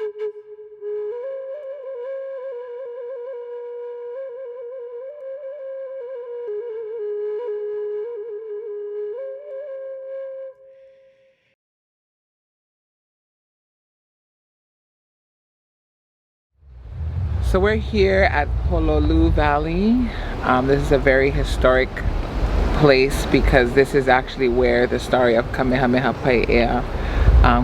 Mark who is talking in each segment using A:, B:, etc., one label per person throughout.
A: So we're here at Pololu Valley. This is a very historic place because this is actually where the story of Kamehameha Pae'ea,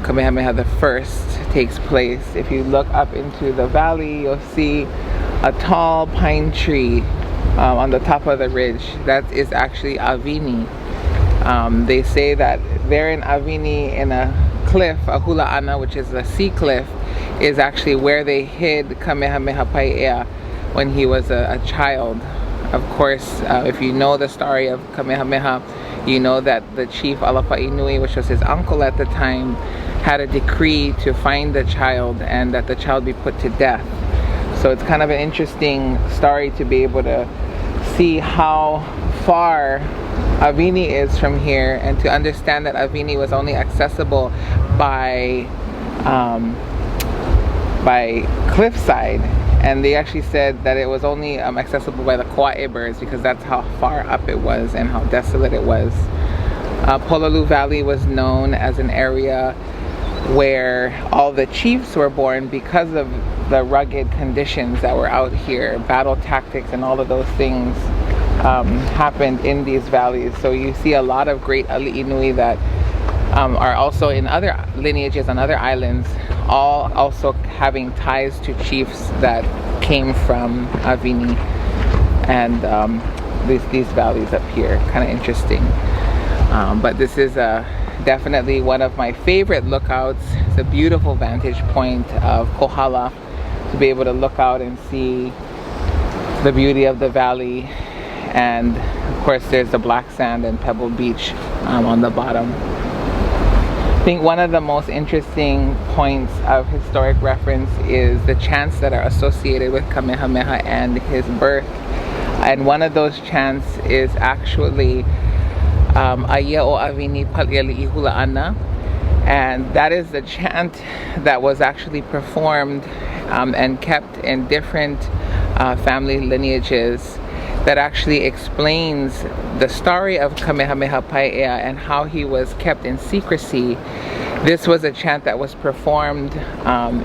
A: Kamehameha the First, takes place. If you look up into the valley, you'll see a tall pine tree on the top of the ridge. That is actually Avini. They say that there in Avini, in a cliff, a hula ana, which is a sea cliff, is actually where they hid Kamehameha Pae'ea when he was a child. Of course, if you know the story of Kamehameha, you know that the chief Alapa'inui, which was his uncle at the time, had a decree to find the child and that the child be put to death. So it's kind of an interesting story to be able to see how far Avini is from here, and to understand that Avini was only accessible by cliffside, and they actually said that it was only accessible by the Kauwela birds because that's how far up it was and how desolate it was. Pololu Valley was known as an area where all the chiefs were born because of the rugged conditions that were out here. Battle tactics and all of those things happened in these valleys. So you see a lot of great ali'inui that are also in other lineages on other islands, all also having ties to chiefs that came from Avini and these valleys up here. Kind of interesting. But this is definitely one of my favorite lookouts. It's a beautiful vantage point of Kohala, to be able to look out and see the beauty of the valley. And of course there's the black sand and pebble beach on the bottom. I think one of the most interesting points of historic reference is the chants that are associated with Kamehameha and his birth. And one of those chants is actually Aya o Avini Paliali Hula Ana. And that is the chant that was actually performed and kept in different family lineages, that actually explains the story of Kamehameha Pae'ea and how he was kept in secrecy. This was a chant that was performed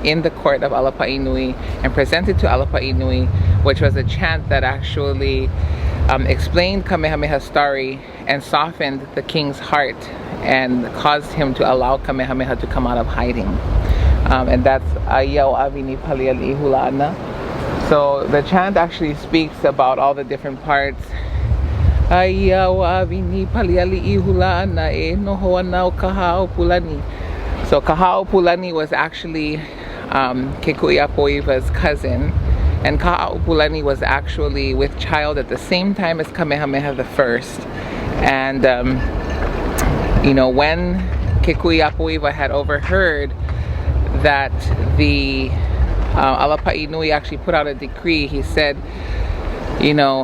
A: in the court of Alapa'inui and presented to Alapa'inui, which was a chant that actually explained Kamehameha's story and softened the king's heart and caused him to allow Kamehameha to come out of hiding. And that's Aya o Avini Paliali Hula Ana. So the chant actually speaks about all the different parts. Aya o Avini Paliali Hula Ana e noho ana o Kahao Pulani. So Kahao Pulani was actually Kekuiapoiwa's cousin, and Kahao Pulani was actually with child at the same time as Kamehameha the First. And you know, when Kekuiapoiwa had overheard that the Alapa'inui actually put out a decree, he said, you know,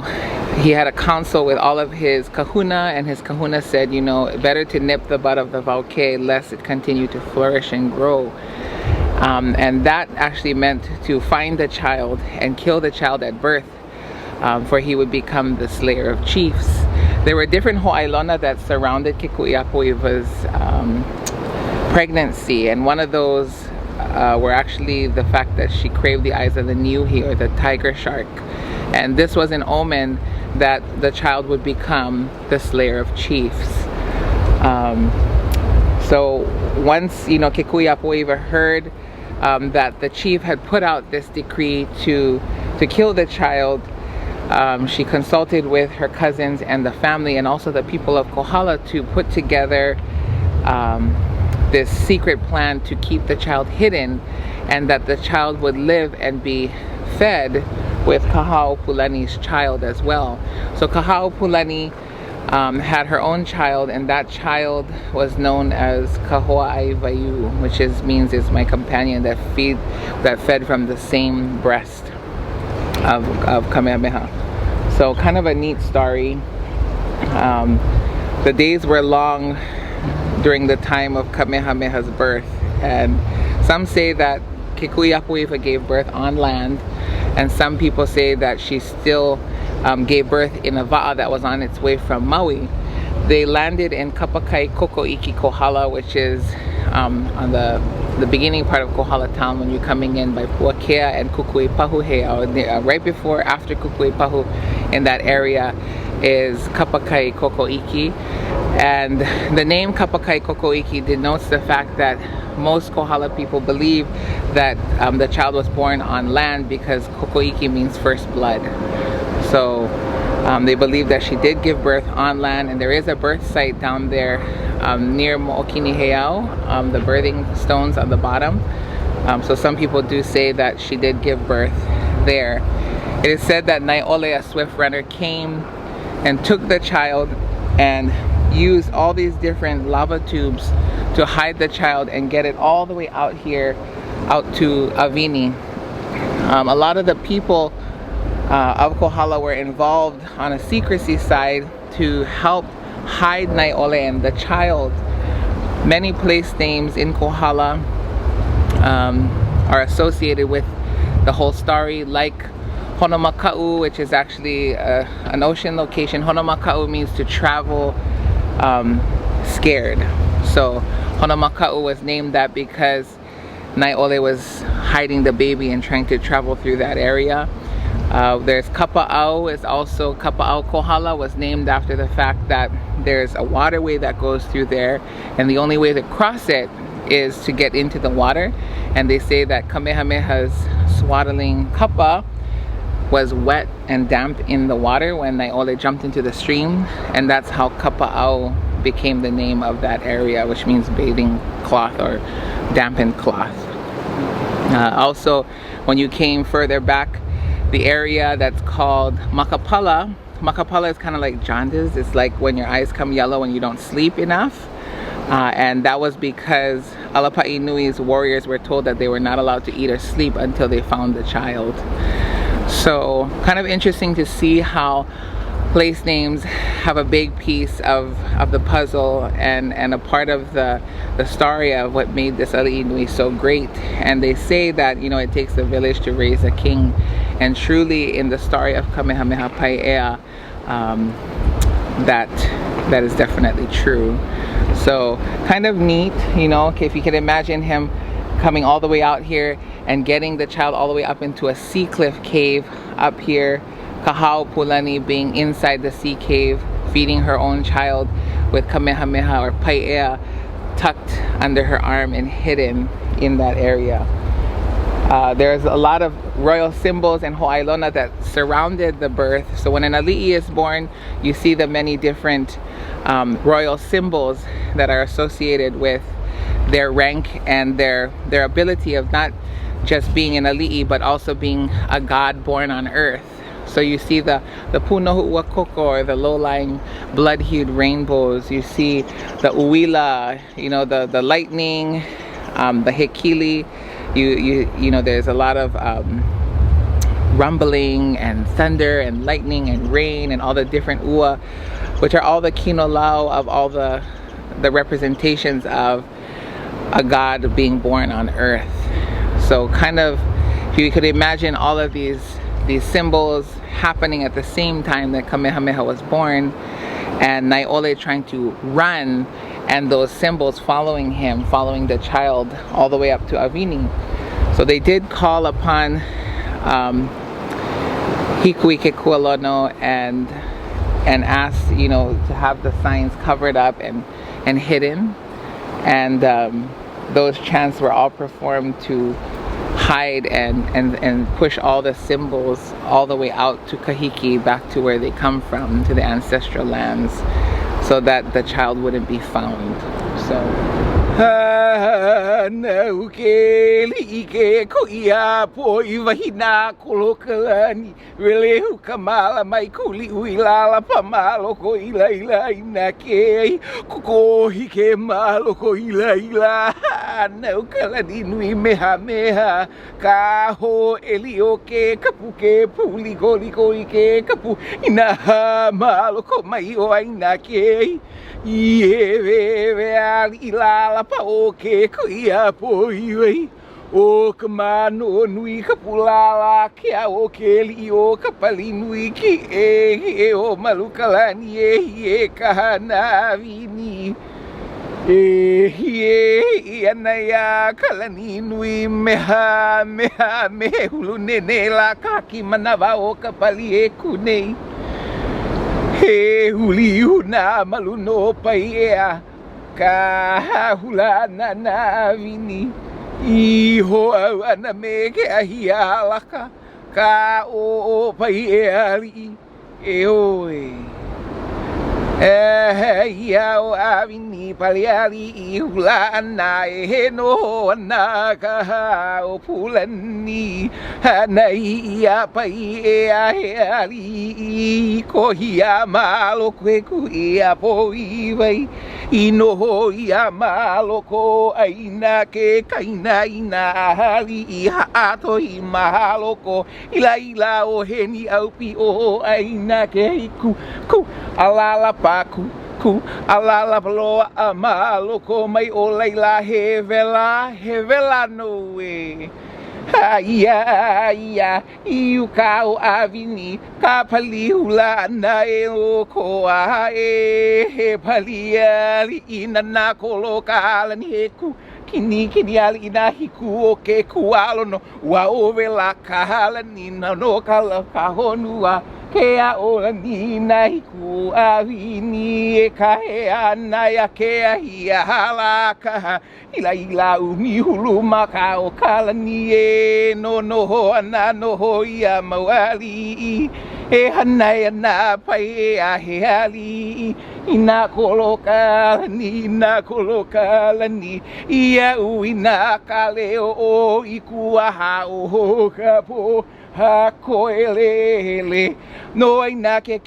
A: he had a council with all of his kahuna, and his kahuna said, you know, better to nip the bud of the vauke lest it continue to flourish and grow. And that actually meant to find the child and kill the child at birth, for he would become the slayer of chiefs. There were different ho'ailona that surrounded Kekuiapoiwa's pregnancy, and one of those were actually the fact that she craved the eyes of the niuhi, or the tiger shark, and this was an omen that the child would become the slayer of chiefs. So once, you know, Kekuiapoiwa heard that the chief had put out this decree to kill the child, she consulted with her cousins and the family and also the people of Kohala to put together this secret plan to keep the child hidden, and that the child would live and be fed with Kahao Pulani's child as well. So Kahao Pulani had her own child, and that child was known as Kaho'ai Vayu, which means is my companion that fed from the same breast of Kamehameha. So kind of a neat story. The days were long during the time of Kamehameha's birth, and some say that Kekuiapuiwa gave birth on land, and some people say that she still gave birth in a va'a that was on its way from Maui. They landed in Kapa Koko'iki Kohala, which is on the beginning part of Kohala town when you're coming in by Puakea and Kukuipahu Heiau. Right before, after Kukuipahu in that area is Kapa Koko'iki. And the name Kapa Koko'iki denotes the fact that most Kohala people believe that the child was born on land because Koko'iki means first blood. So they believe that she did give birth on land, and there is a birth site down there near Mo'okini Heiau, the birthing stones on the bottom. So some people do say that she did give birth there. It is said that Nai'ole, a swift runner, came and took the child and used all these different lava tubes to hide the child and get it all the way out here, out to Avini. A lot of the people of Kohala were involved on a secrecy side to help hide Nai'ole and the child. Many place names in Kohala are associated with the whole story, like Honomaka'u, which is actually an ocean location. Honomaka'u means to travel scared. So Honomaka'u was named that because Nai'ole was hiding the baby and trying to travel through that area. There's Kapa'au, is also Kapa'au Kohala was named after the fact that there's a waterway that goes through there, and the only way to cross it is to get into the water. And they say that Kamehameha's swaddling kapa was wet and damp in the water when Nai'ole jumped into the stream, and that's how Kapa'au became the name of that area, which means bathing cloth or dampened cloth. Also, when you came further back, the area that's called Makapala. Makapala is kind of like jaundice. It's like when your eyes come yellow when you don't sleep enough. And that was because Alapa'i Nui's warriors were told that they were not allowed to eat or sleep until they found the child. So kind of interesting to see how place names have a big piece of the puzzle and a part of the story of what made this Ali'i Nui so great. And they say that, you know, it takes a village to raise a king, and truly in the story of Kamehameha Pai'ea, that is definitely true. So kind of neat, you know, if you can imagine him coming all the way out here and getting the child all the way up into a sea cliff cave up here, Kahau Pulani being inside the sea cave, feeding her own child with Kamehameha or Pai'ea tucked under her arm and hidden in that area. There's a lot of royal symbols and ho'ailona that surrounded the birth. So when an ali'i is born, you see the many different royal symbols that are associated with their rank and their ability of not just being an ali'i, but also being a god born on earth. So you see the punohu'ua koko, or the low-lying blood-hued rainbows. You see the Uwila, you know, the lightning, the hekili. You know, there's a lot of rumbling and thunder and lightning and rain and all the different ua, which are all the kinolau of all the representations of a god being born on earth. So kind of, if you could imagine all of these symbols happening at the same time that Kamehameha was born, and Nai'ole trying to run, and those symbols following him, following the child all the way up to Avini. So they did call upon Hikui Kekualono and asked, you know, to have the signs covered up and hidden, and those chants were all performed to hide and push all the symbols all the way out to Kahiki, back to where they come from, to the ancestral lands, so that the child wouldn't be found. So O ka mano nui ka pulala kia o ke li o ka pali nui ki e o malukalani e ka hana vini. E ana ia kalani nui meha mehe hulu nene la kaki manawa o ka pali e kunei. He huli huna malu no pai ea ka hula na vini. Iho au ana me ke ahi alaka ka o pai e ali e oe. Ia o awini pali ali I hula ana e he no ana ka o pulani ana ia pai e a he ali ko hia malo kwe ku ia po I vai I noho ia malo ko aina ke kaina ina hali I haato I mahalo ko ila o he ni aupi o aina ke ku alala paku alala paloa a malo ko mai o leila he vela no e ia iu ka o avini ka pali hula na e o ko a e he pali ali ina na kolo ka alani he ku kini ali ina hiku o ke kualo no wa o vela ka alani na no ka honua ke a ola ni na hiku avini e ka he ana ya ke a hia halaka ila umi hulu maka o kala ni e no ho ana no ho ia mawali e hana na pai e a he ali ina koloka ni ia uina kaleo o ikua ha o kapo ha koelele no aina ke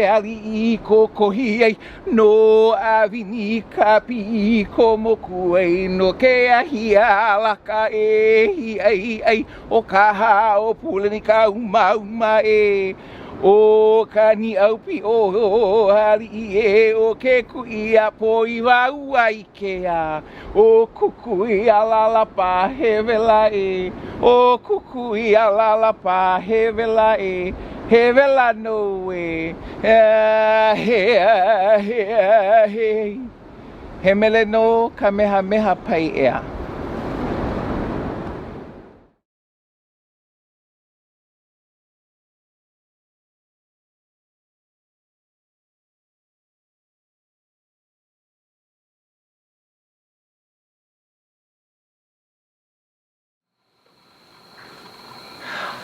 A: ali I kokohi ai no avini kapi ko moku ai no ke ahi alaka e ai o kaha o pulani ka uma e o kani aupi o hali e o ke kui a po I wau ai ke a o kukui a lalapa he vela e o kukui a lalapa he vela e he vela no e he mele no kamehameha pai ea.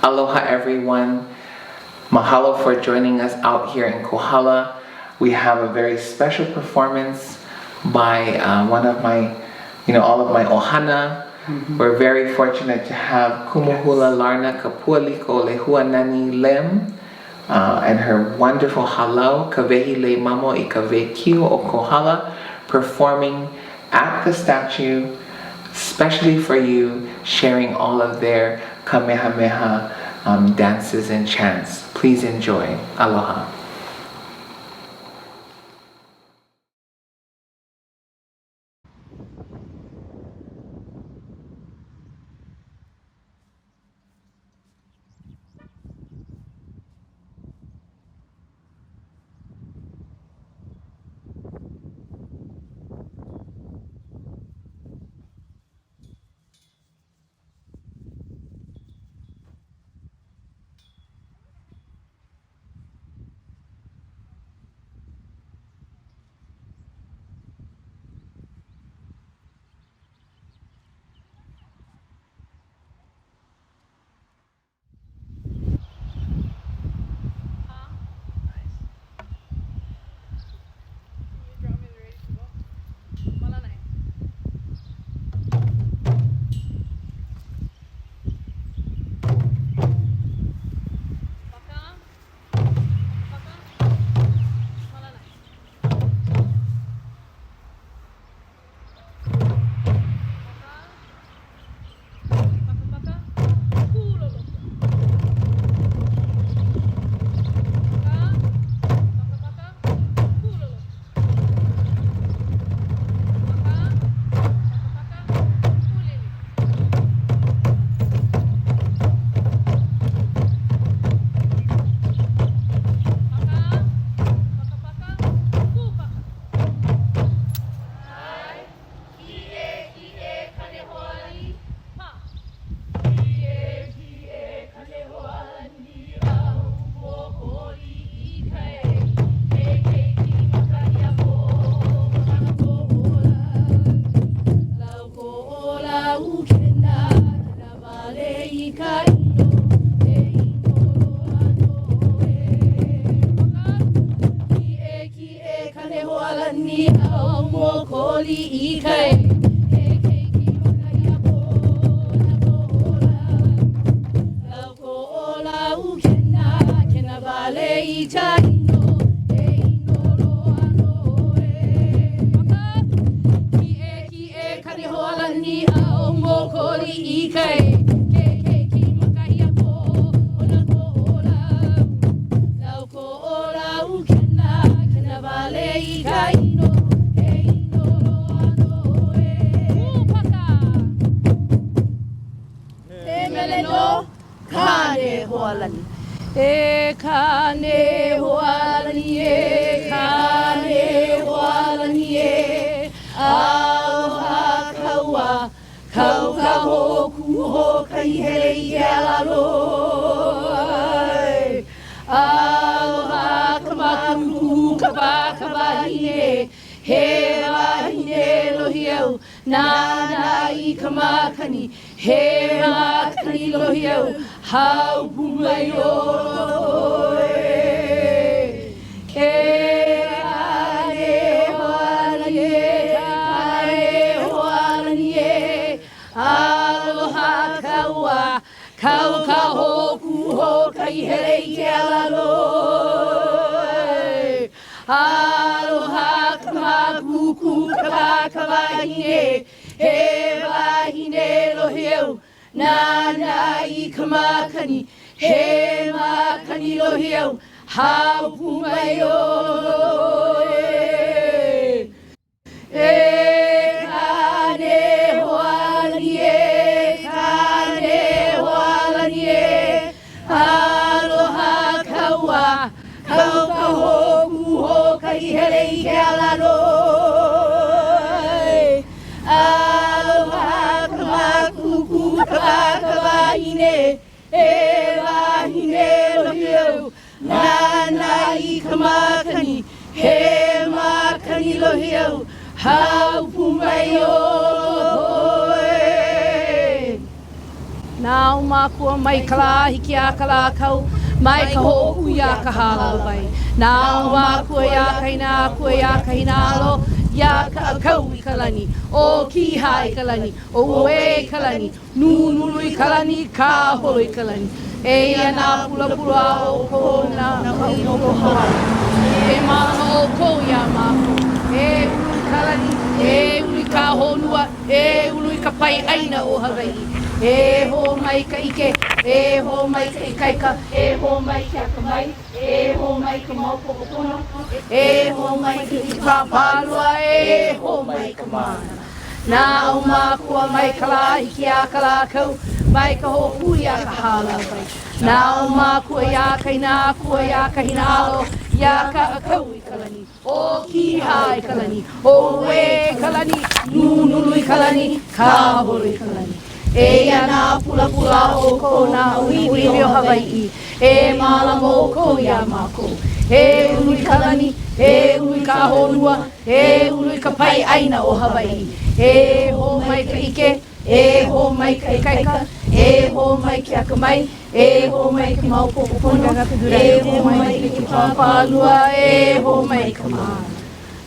A: Aloha everyone. Mahalo for joining us out here in Kohala. We have a very special performance by one of my, all of my ʻohana. We're very fortunate to have Kumuhula Larna Kapualiko Lehuanani Lem and her wonderful Hālau, Kawehi Le Mamo I Kawekiu o Kohala, performing at the statue, especially for you, sharing all of their Kamehameha dances and chants. Please enjoy. Aloha.
B: Now makua mai kala hiki a kala kau mai ka hoku ya ka Hālau vai. Now makua ya kaina kua ya kaina alo ya ka kau I kalani o ki hai kalani o e kalani nunu I kalani ka holo I kalani e ana pula pula o ko na o Hawaii e mama o ko ya mako e ulu kalani e ulu ka honua e ulu ka pai aina o Hawaii e ho mai ka ike e ho mai ka ikaika e ho mai ka mai e ho mai ka maupopopono e ho mai ka ipapalua e ho mai ka mana na o makua mai ka la hiki a ka la kau mai ka hoku ia ka Hālau vai na o makua ia kaina kua ia ka hinalo ia ka kau I kalani o ki hai kalani o e kalani nunu I kalani ka holo I kalani e ana pula pula o ko na uiwi o Hawaii e malama o ko ia mako e ului kalani e ului ka honua e ului ka pai aina o Hawaii e ho mai ka ike e ho mai ka ikaika e ho mai ki akamai e ho mai ki maupopopono e ho mai ki papalua e ho mai ka mana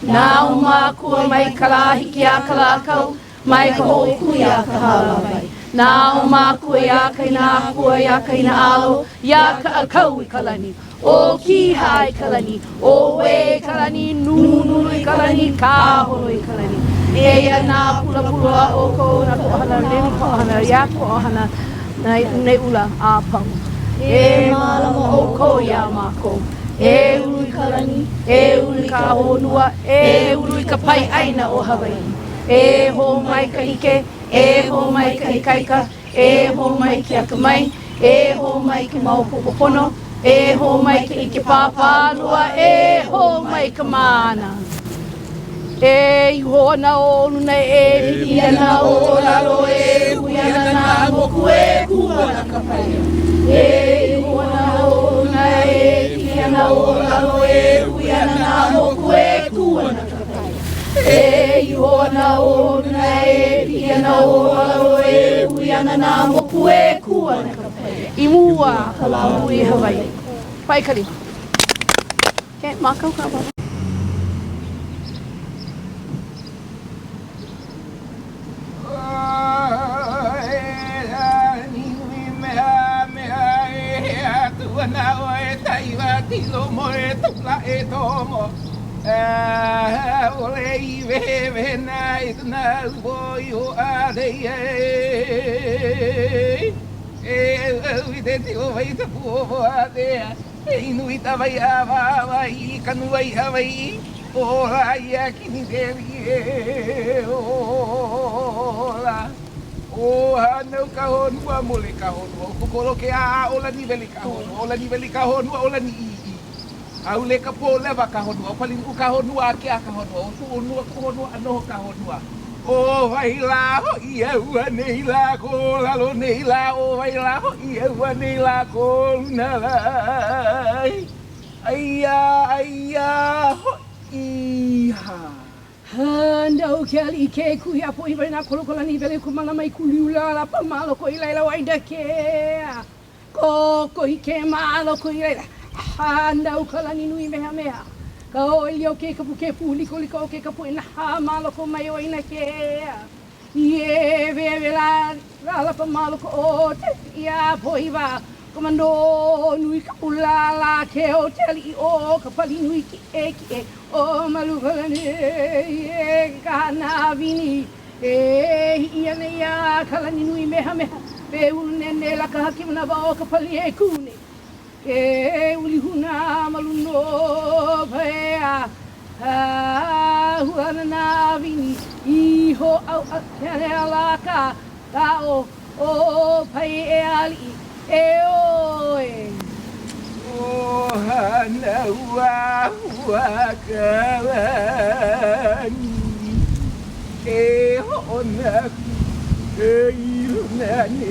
B: na o makua mai ka la hiki a ka la kau mai ka hoku ia ka Hālau vai na o makua ia kaina kua ia kaina alo ia ka kau I kalani o ki hai kalani o e kalani nunu I kalani ka holo I kalani e ana pula pula o ko na ko ʻohana nenu ko ʻohana ia ko ʻohana nei ula a pau e malama o ko ia mako e ului kalani e ului ka honua e ului ka pai aina o Hawaii e ho mai ka ike e ho mai ka ikaika e ho mai ki akamai e ho mai ki maupopopono e ho mai ki ike papalua e ho mai ka mana e iho na o luna e pia na o lalo e huiana na moku e kua na kapaia e iho na o luna e pia na o lalo e huiana na moku e kua na kapaia e iho na o luna e pia na o lalo e huiana na moku e kua na kapaia I mua ka lau I Hawaii pai kari ke makau ka baba
A: Hilo mo e tula e tomo. Ole I vehe na I tuna uboi ho adei Uite te o vai te puo adea Inui ta vai ava vai canoe I havai Ola ia kini devi ola O hanau ka honua mole ka honua Kukoro ke a ola ni veli ka honua Ola ni veli ka honua ola ni I Au le ka po leva ka honua Pali u ka honua ke a ka honua O tu onua ka honua anoho ka honua O vai la ho ia ua nei la ko lalo nei la O vai la ho ia ua nei la ko luna lai Aia ho iha
B: Handau ke ali ke kui apo I na kolokola ni vele kumana mai kuliula la pamalo ko I laila waida ke Ko I ke malo ko I laila Handau kala ni nui meha meha Ka o ilio ke kapu ke liko liko ke kapu ina ha malo ko mai o ina ke Ie veve la pamalo ko o te ia po iwa Komando nui ka ulala ke o teli o ka pali nui ki e o maluvala ne ka na vini ia ne ia kala ni nui meha meha pe unene la ka haki mana ba o ka pali e kune uli huna maluno pea huana na vini iho au kene alaka ta o pai e ali oe
A: O hana ua kalani Hona iluna ne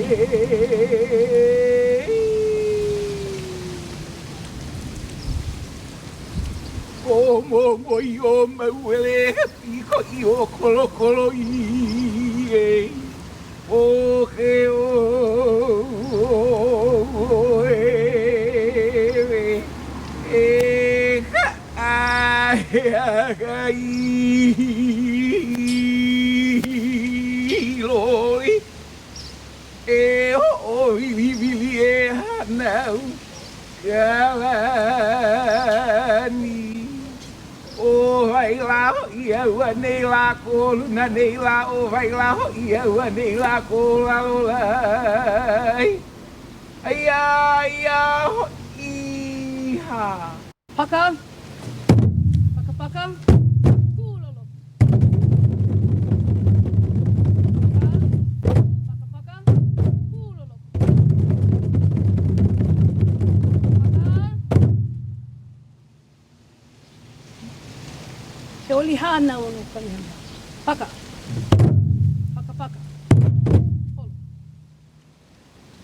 A: O mo o mauele Iko I o kolo I O ke loi o vivili hanau kalani o vai la ia ua nei la ko luna nei la o vai la ia ua nei la ko la lai Aia ho iha
B: Paka Paka Kulolo Paka Kulolo Te oli hana ono kanihana Paka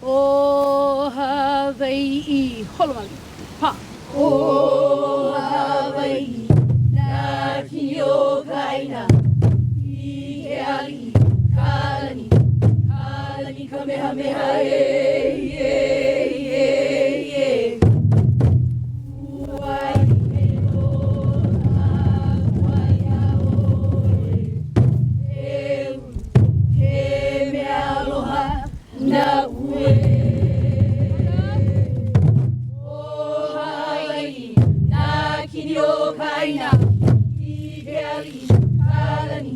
B: O Hawaii holomali pa O Hawaii na kio kaina I ke ali kalani kamehameha Uai he no Hawaii aore He me aloha na ue Kaina I ke ali kalani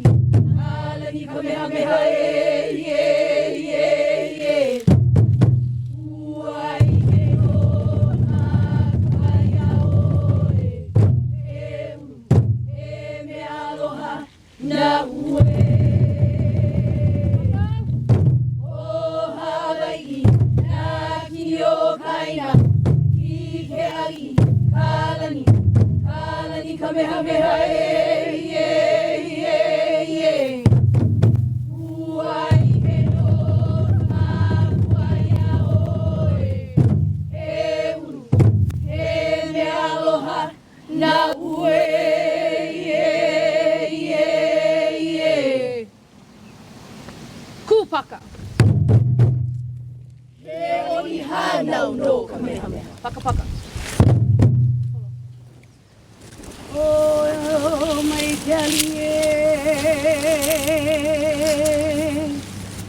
B: kamehameha Uai he no Hawaii aore He me aloha na ue O Hawaii na kini o kaina I ke ali kalani kamehameha Uai he no Hawaii aore He me aloha na ue Kupaka He oli hanau no kamehameha Paka Oh, my Kelly,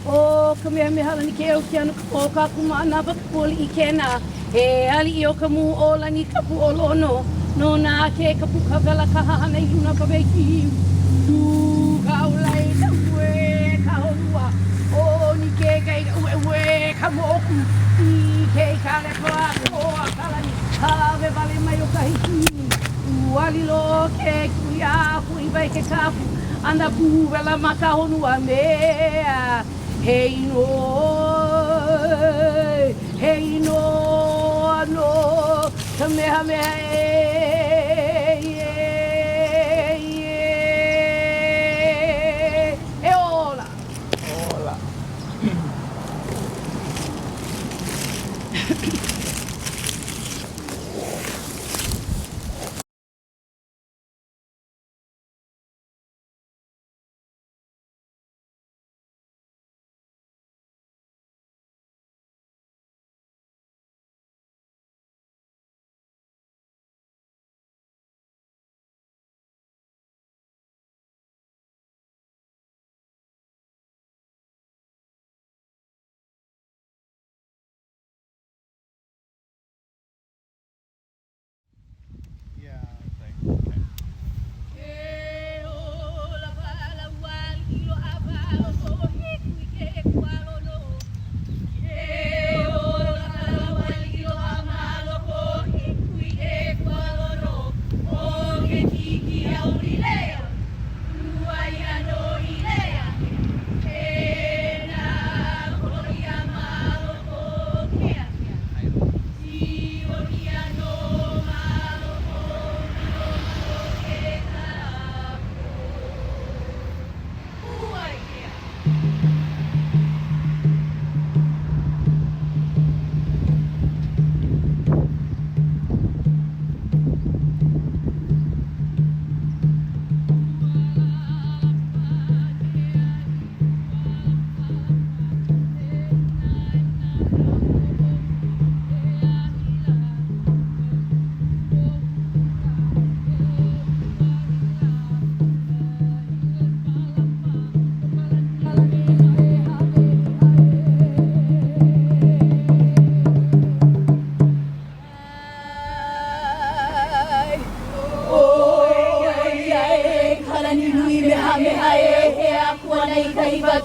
B: oh, ka mea me hala ni ke au ki anu o ka kumana pakuli I kena. He ali I o ka mu o lani kapu o lono. No na ke kapu ka vela ka hana I luna ka veiki. Tu ka ulai na ue ka holua. O ni ke kai ue ka moku. I ke ka le koa koa kalani. Ha ve vale mai o ka hiki. Ualilo ke kuia kui vai ke kapu. Ana puwela maka honua mea. Hei no ano kamehameha e ola.
A: Hola.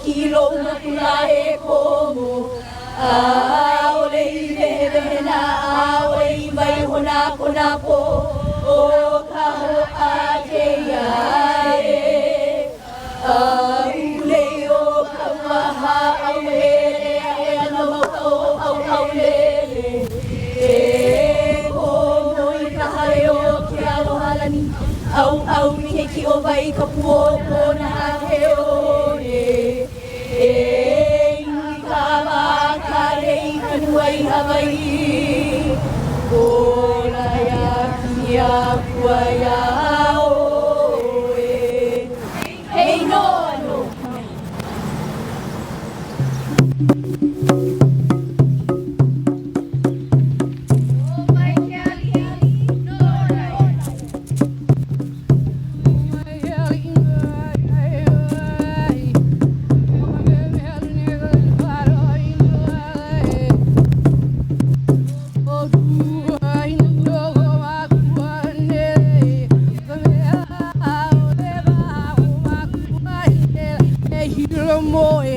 C: Kilo makula e komo ole I vehena ole I vai hona kona po o ka ho a ke ai ule o ka waha au hele e ana mau au lele e komo I ka hae o ke aloha lani au ni he ki o vai ka puo kona a ke o e kama karei kanuai Hawaii ola ya kia kuaya o hey no
B: Hilo moe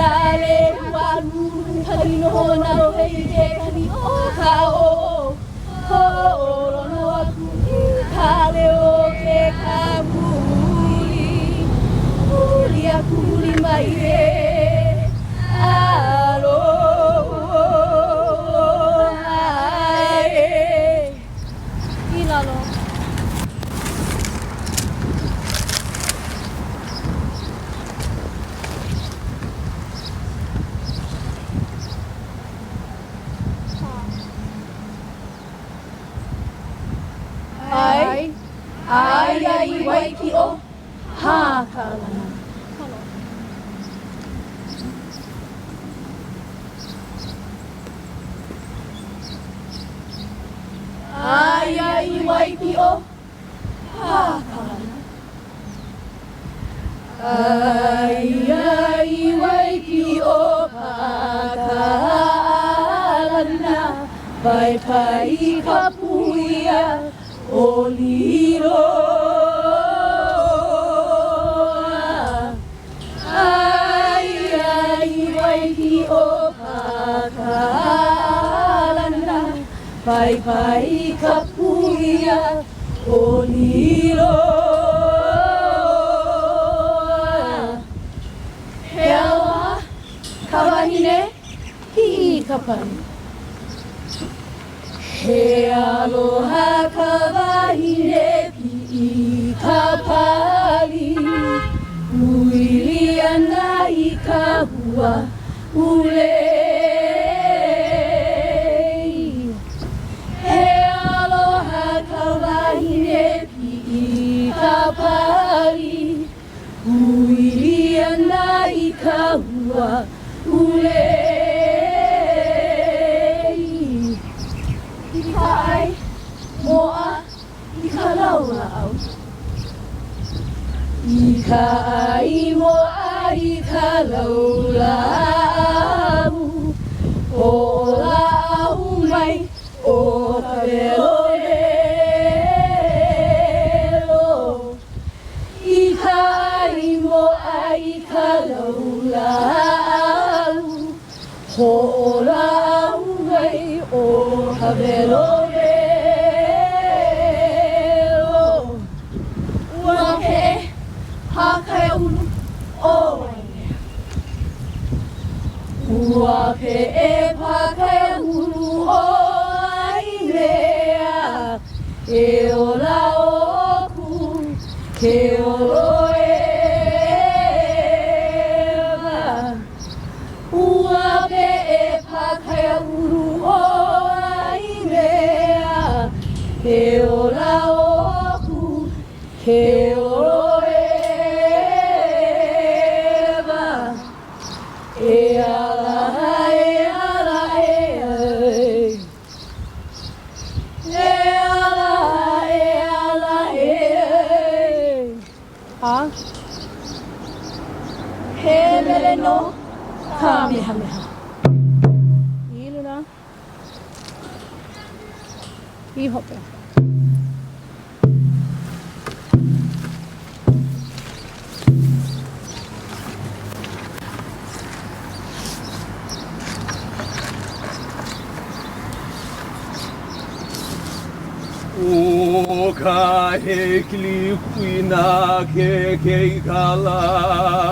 C: Lale walu Kalino na rohei ke kani o ka o Holo aku Kale o ke ka muli Muli aku muli mai e Aloha e Ilalo Ai waiki o Hakalana. Ai waiki o Hakalana. Ai waiki o Hakalana. Pai pai kapuia o Hilo. Pai pai kapuia o Hilo. He aloha kawahine hi kapani. He aloha kawahine hi kapani. Uili ana I kahua ule. Kapari, uiria na I kahua ulei. I ka ai, moa, I ka laulau. I ka ai, moa, I ka laulau. O lau mai, o ka velo. Hola uwei o havelo velo Uake hakae unu o wainea Uake pakae unu o wainea E ola oku ke oloe He ola oku, he oloeva E ala, e ala, e E ala, e ala, e Ha? He mele no Kamehameha Iluna I hope
D: O ka he kili kuina ke kalani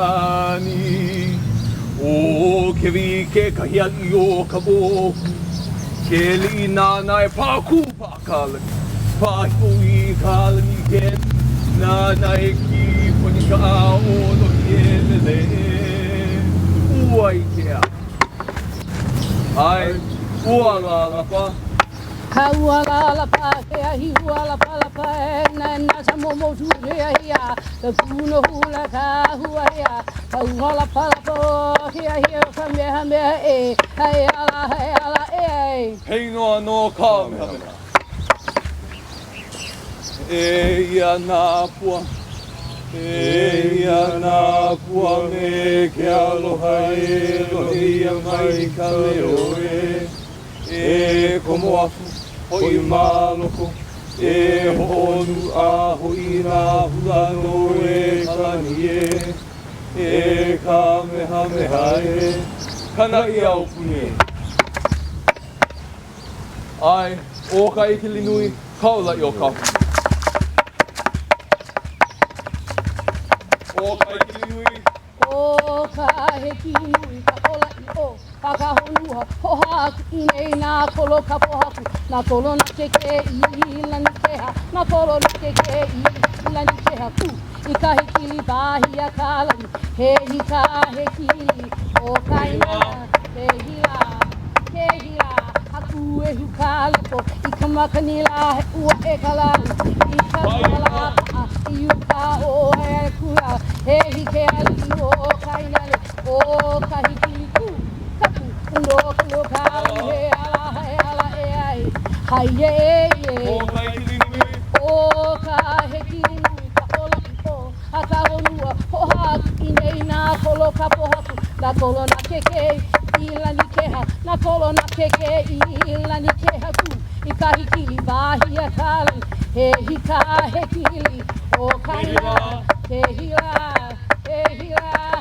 D: O ke vi ke kahiali o ka boku Ke li nana e pāku pākalani Pāku I kalani ke Nana e ki poni ka aono ki e lele Ua I ke a Ai, ua la la pa
B: Kauwela la pa ke ahi ua la pa e na sa momo tu re ia ka kuno hula ka hua ia Kauwela la pa ke ahi ka me e ai ala e
D: Hei noa no ka mehamena E ia nā pua me ke aloha e lohi mai ka leo E komo afu hoi māloko E honu a hoi nā hula no e kalani E Kamehameha e Kana I au puni Ai, o ka ikili nui Kauwela I o Kapa O ka ikili nui
B: O ka heki nui ka ola I o Kakahonua, hohaku I nei nā kolo ka pohaku Nā kolo na keke I lani keha Nā kolo na keke I lani keha ku I ka hekili pāhia ka lani He hika hekili o ka inana He hila Haku e huka lepo I ka makanila he ua e ka lani I ka wala paa I uka o e kula He hike ali o ka inane O ka hekili ku Kapu no ka he ala e ai Hai ye
D: O ka ikili nui
B: O ka hekili nui ka ola I o Haka honua hohaku I nei nā kolo ka pohaku Nā kolo na keke I lani keha Nā kolo na keke I lani keha ku I ka hikili wāhia ka lani He hika hekili o ka ina He hila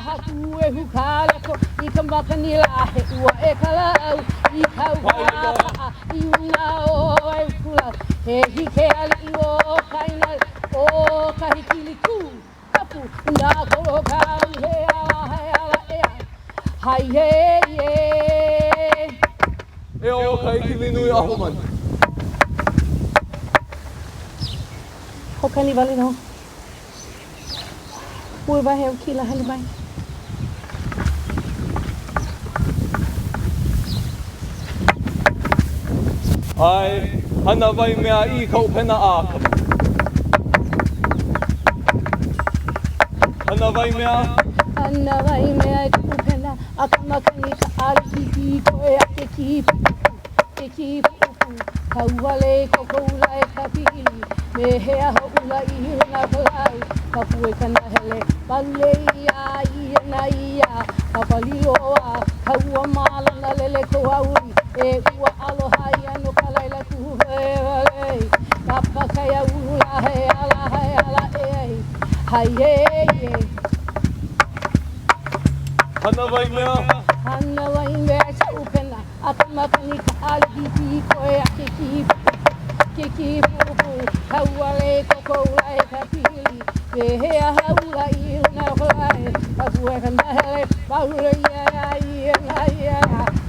B: haku e huka leko I ka makanila he ua e ka lau I ka wāpaa I una o e kula He hike ali o ka ina o ka hikili ku Kapu nā kolo ka he ala e ai Hai ye
D: E o ka ikili nui aho mani
B: Hokani wale no Ui wahe o kila hali mai
D: Ai, hana vai mea I kau pena a Hana vai mea
B: Ana vai mea I kupena A ka makani ka ali ki koe a ke ki pupu Kauwale kokoula e ka pili Me hea houla I hina palau Ka pue kana hele Palule ia na ia Ka paliloa Ka ua mala na lele ko auri E ua aloha ia no ka laila kuhe wale Ka pakaya ula he ala e Hai e
D: Hana vai mea
B: Hana wai mea sa upena A ka makani ka ali ki koe a ke ki pupu Kauwale kokoula e ka pili Me hea haula I huna whalai Ka pue kana hele Palule ia na ia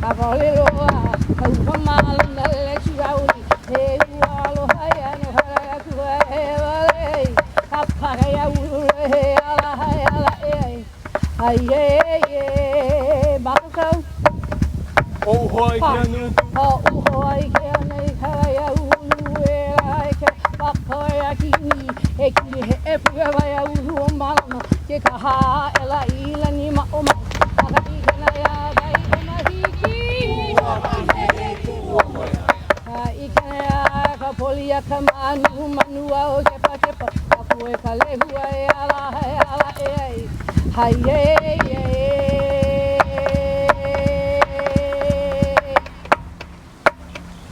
B: Ka paliloa Ka ua mala na lele turauni He ua aloha ia no halai kuhe wale Ka pakaya ula he ala e Ai Bakakau
D: O hoi ke anu
B: O uhoi ke anu I kaya ulu e lai ke Bakoi a kini E kini he e pue vai a ulu o malama Ke kaha e la ila ni ma o ma Aka I kana ia gai o mahiki Ka I kana ia ka poli a ka manua o kepa Ka pue ka lehua e ala e ai Hai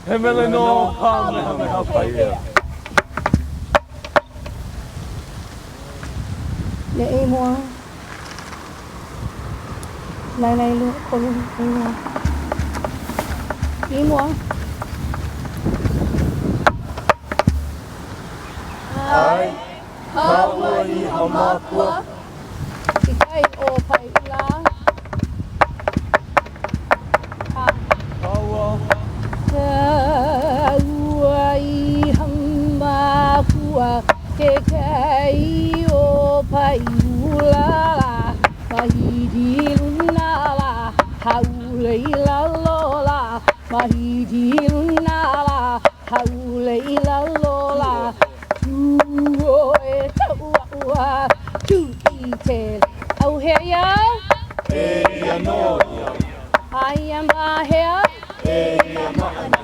D: He mele no Kamehameha pai ea
B: Le e moa Lai lu kolu e moa E moa
C: Ai, kaua I hamakua
B: I kai o pai ula
D: Kaua
B: Kaua I hamakua Ke kai o pai ula Mahidi luna la Haule I lola Mahidi luna la Haule I lola Tuo e taua ua Tu I te Au hea iau
D: E ia no ia
B: Ai ama hea
D: E ia maana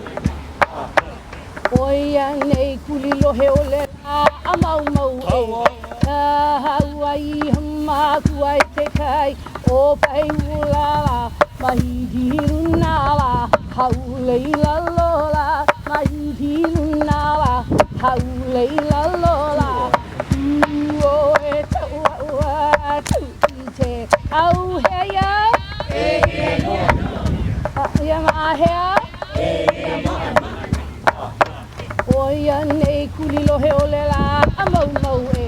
B: Oia nei kuli lohe o le rā A mau e Ka haua I hamakua I te kai O pai ula la Mahidi luna la Haule I lola Mahidi luna la Haule I lola Tuo e taua ua Tu I te Au hea ia maahea o ia nei kulilohe o le la a mau mau e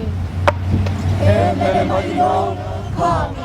C: mele maino kākou.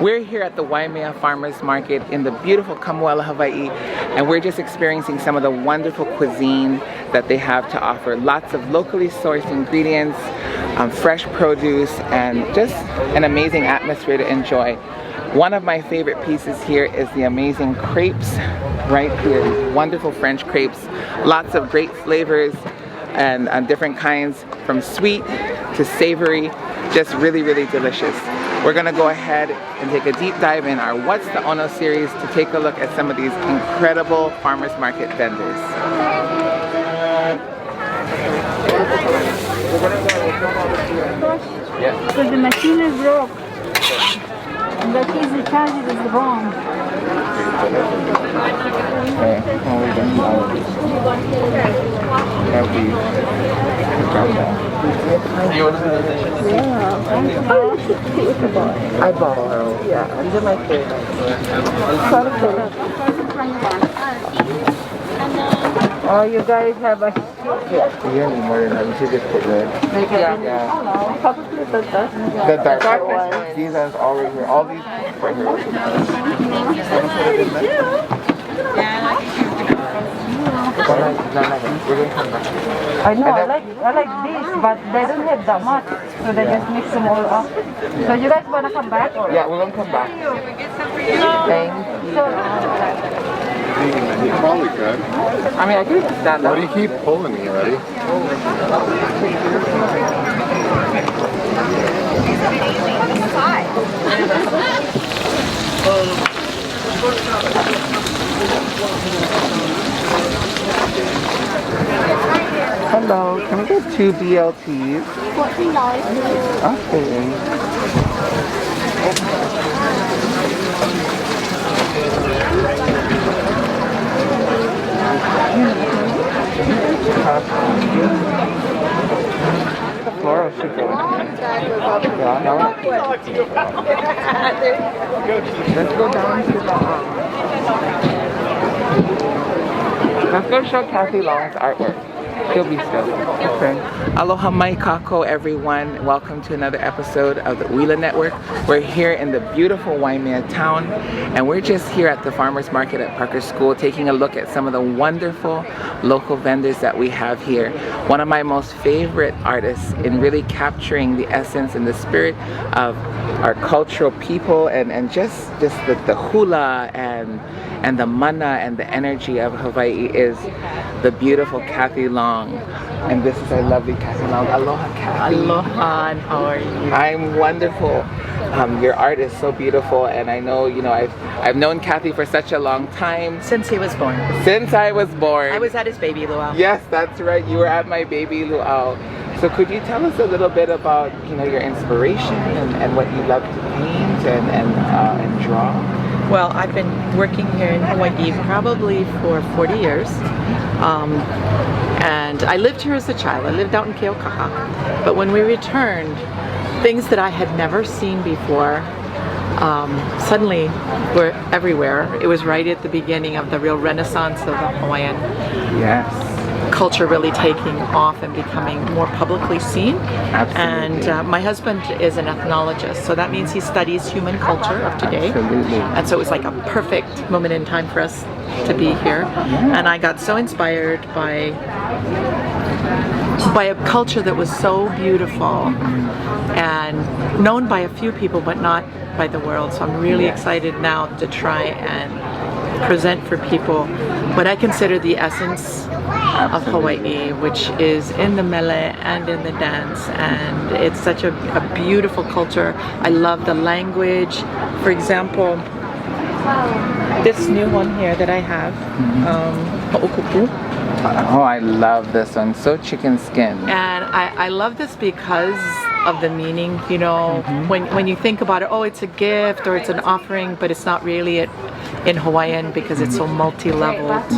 A: We're here at the Waimea Farmers Market in the beautiful Kauwela, Hawaii, and we're just experiencing some of the wonderful cuisine that they have to offer. Lots of locally sourced ingredients, fresh produce, and just an amazing atmosphere to enjoy. One of my favorite pieces here is the amazing crepes right here. These wonderful French crepes, lots of great flavors and different kinds, from sweet to savory, just really, really delicious. We're gonna go ahead and take a deep dive in our What's the Ono series to take a look at some of these incredible farmers market vendors.
E: Because the machine is broke. And that is the charge is wrong.
A: I borrow. Yeah, these are my favorite.
E: Oh, you guys have a...
A: Yeah, more than that. We should just put red. Yeah. The dark ones. These ones all right here. All these right here.
E: I know, I like this, but they don't have that much, so they just mix them all up. So you guys wanna come back? Or?
A: Yeah, we're gonna come back. Thank you.
F: You probably could.
A: I mean, I could stand up.
F: Why do you keep pulling me, ready?
A: Hello, can we get 2 BLTs?
E: $14.
A: Okay. should go in here. Let's go down to the let's go show Kathy Long's artwork. She'll be still. Okay. Aloha mai kākou, everyone. Welcome to another episode of the Uwila Network. We're here in the beautiful Waimea town, and we're just here at the farmers market at Parker School taking a look at some of the wonderful local vendors that we have here. One of my most favorite artists in really capturing the essence and the spirit of our cultural people and just the hula and the mana and the energy of Hawaii is the beautiful Kathy Long. And this is our lovely Kathy Long. Aloha, Kathy.
G: Aloha, and how are you?
A: I'm wonderful. Your art is so beautiful, and I know, you know, I've known Kathy for such a long time.
G: Since he was born.
A: Since I was born.
G: I was at his baby luau.
A: Yes, that's right. You were at my baby luau. So could you tell us a little bit about, you know, your inspiration and what you love to paint and draw?
G: Well, I've been working here in Hawaii probably for 40 years. And I lived here as a child. I lived out in Keaukaha. But when we returned, things that I had never seen before suddenly were everywhere. It was right at the beginning of the real renaissance of the Hawaiian culture really taking off and becoming more publicly seen.
A: Absolutely.
G: And my husband is an ethnologist, so that means he studies human culture of today.
A: Absolutely.
G: And so it was like a perfect moment in time for us to be here. And I got so inspired by a culture that was so beautiful and known by a few people but not by the world. So I'm really excited now to try and present for people what I consider the essence of Hawaii, which is in the mele and in the dance, and it's such a beautiful culture. I love the language. For example, this new one here that I have, ho'okupu.
A: Oh, I love this one. So chicken skin.
G: And I love this because of the meaning, you know, when you think about it, oh, it's a gift or it's an offering, but it's not really in Hawaiian because it's so multi-leveled,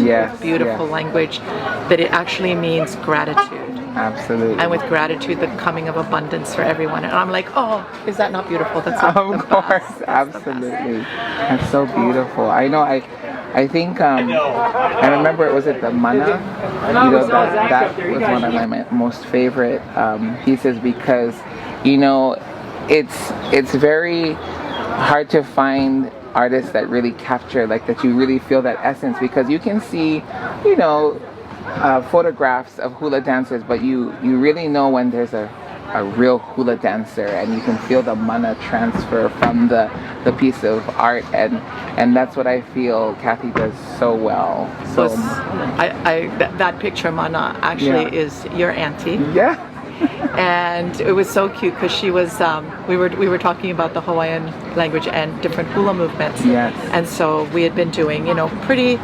G: beautiful language, that it actually means gratitude.
A: Absolutely.
G: And with gratitude, the coming of abundance for everyone. And I'm like, oh, is that not beautiful? That's like
A: of course, absolutely. That's so beautiful. I know. I think I remember it was at the mana. You know, that was one of my most favorite pieces because, you know, it's very hard to find artists that really capture, like, that you really feel that essence, because you can see, you know, photographs of hula dancers, but you really know when there's a real hula dancer, and you can feel the mana transfer from the piece of art, and that's what I feel Kathy does so well. So
G: that picture, mana, actually is your auntie.
A: Yeah.
G: And it was so cute because she was we were talking about the Hawaiian language and different hula movements.
A: Yes.
G: And so we had been doing, you know, pretty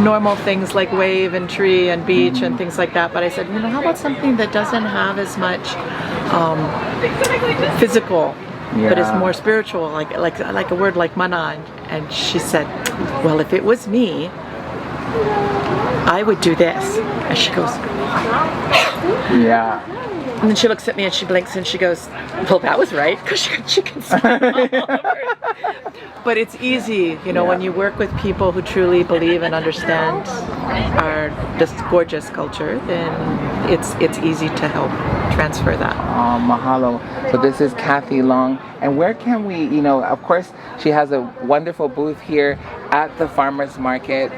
G: normal things like wave and tree and beach and things like that, but I said, you know, how about something that doesn't have as much physical, but is more spiritual, like a word like mana. And she said, well, if it was me, I would do this. And she goes,
A: yeah.
G: And then she looks at me and she blinks and she goes, well, that was right, because she got chicken skin all over it. But it's easy, you know, when you work with people who truly believe and understand our this gorgeous culture, then it's easy to help transfer that.
A: Mahalo. So this is Kathy Long, and where can we, you know, of course she has a wonderful booth here at the farmers market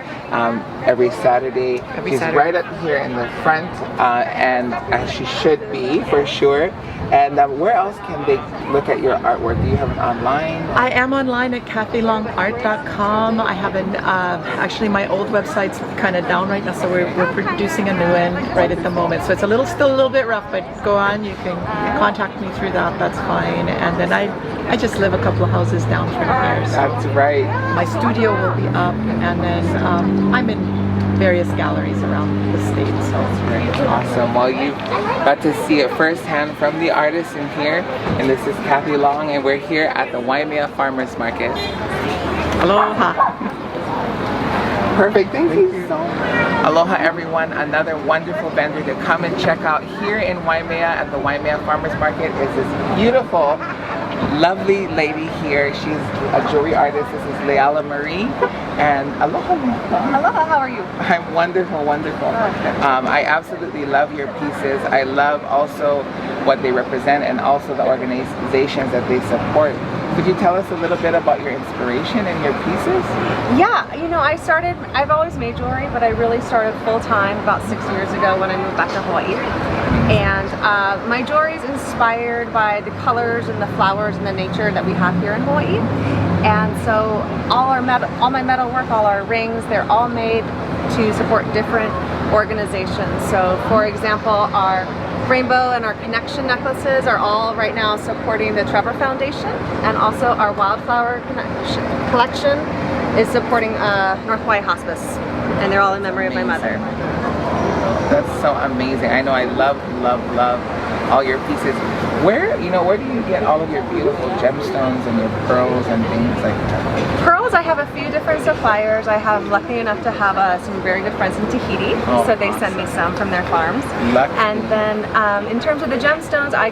A: every Saturday. She's right up here in the front, and as she should be for sure. And where else can they look at your artwork? Do you have it online?
G: I am online at kathylongart.com. I have an actually my old website's kind of down right now, so we're producing a new one right at the moment. So it's still a little bit rough, but go on. You can contact me through that. That's fine. And then I just live a couple of houses down from here. So
A: that's right.
G: My studio will be up, and then I'm in various galleries around the state, so it's great.
A: Awesome. Well, you got to see it firsthand from the artists in here, and this is Kathy Long, and we're here at the Waimea Farmers Market.
G: Aloha.
A: Perfect, thank you so much. Aloha everyone, another wonderful vendor to come and check out here in Waimea at the Waimea Farmers Market is this beautiful, lovely lady here. She's a jewelry artist. This is Leala Marie. And aloha.
H: Aloha, how are you?
A: I'm wonderful, wonderful. I absolutely love your pieces. I love also what they represent and also the organizations that they support. Could you tell us a little bit about your inspiration and your pieces?
H: Yeah, you know, I've always made jewelry, but I really started full-time about 6 years ago when I moved back to Hawaii. And my jewelry is inspired by the colors and the flowers and the nature that we have here in Hawaii. And so all my metal work, all our rings, they're all made to support different organizations. So for example, our rainbow and our connection necklaces are all right now supporting the Trevor Foundation, and also our wildflower collection is supporting North Hawaii Hospice, and they're all in memory of my mother.
A: That's so amazing. I know I love all your pieces. Where do you get all of your beautiful gemstones and your pearls and things like that?
H: Pearls, I have a few different suppliers. I have lucky enough to have some very good friends in Tahiti, so they send me some from their farms.
A: Lucky.
H: And then in terms of the gemstones, I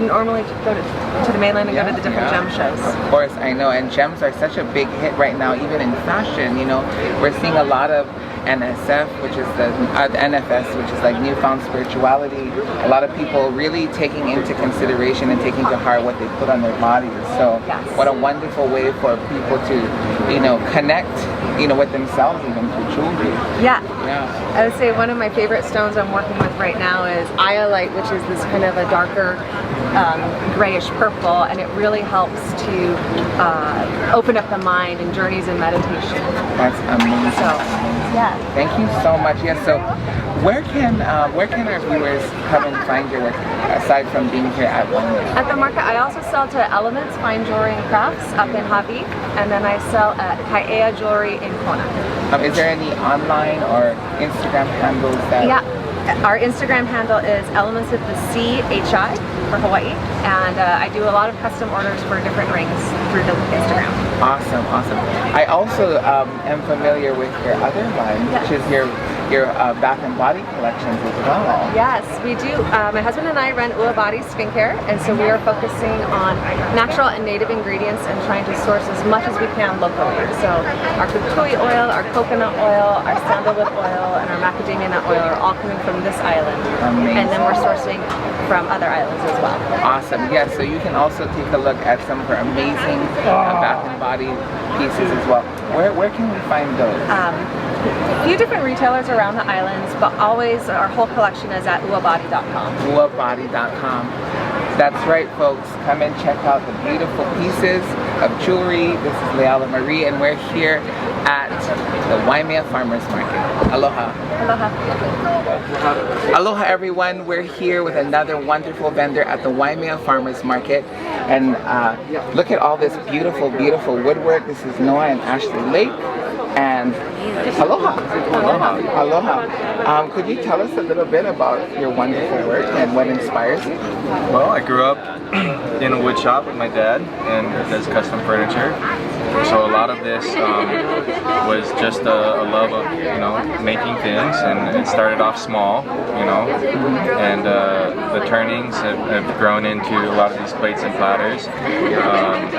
H: normally go to the mainland and go to the different gem shows.
A: Of course, I know, and gems are such a big hit right now, even in fashion. You know, we're seeing a lot of NSF, which is the NFS, which is like newfound spirituality. A lot of people really taking into consideration and taking to heart what they put on their bodies. So what a wonderful way for people to, connect, with themselves even through jewelry.
H: Yeah. I would say one of my favorite stones I'm working with right now is iolite, which is this kind of a darker grayish purple, and it really helps to open up the mind in journeys and meditation.
A: That's amazing.
H: So, yeah.
A: Thank you so much. Yes. So, where can our viewers come and find your work aside from being here at Waimea?
H: At the market, I also sell to Elements Fine Jewelry and Crafts up in Hawaii, and then I sell at Kaea Jewelry in Kona.
A: Is there any online or Instagram handles that?
H: Yeah. Our Instagram handle is Elements with the CHI for Hawaii, and I do a lot of custom orders for different rings through the Instagram.
A: Awesome, awesome. I also am familiar with your other line, which is your bath and body collections as well.
H: Yes, we do. My husband and I run Uwila skincare, and so we are focusing on natural and native ingredients and trying to source as much as we can locally. So our kukui oil, our coconut oil, our sandalwood oil, and our macadamia nut oil are all coming from this island.
A: Amazing.
H: And then we're sourcing from other islands as well.
A: Awesome. Yes, so you can also take a look at some of her amazing bath and body pieces as well. Where can we find those?
H: A few different retailers around the islands, but always our whole collection is at uwabody.com.
A: Uwabody.com. That's right, folks. Come and check out the beautiful pieces of jewelry. This is Leala Marie, and we're here at the Waimea Farmers Market. Aloha.
H: Aloha.
A: Aloha, everyone. We're here with another wonderful vendor at the Waimea Farmers Market. And look at all this beautiful, beautiful woodwork. This is Noah and Ashley Lake. And aloha. Aloha. Aloha. Could you tell us a little bit about your wonderful work and what inspires you?
I: Well, I grew up in a wood shop with my dad, and does custom furniture. So a lot of this was just a love of making things, and it started off small, and the turnings have grown into a lot of these plates and platters, and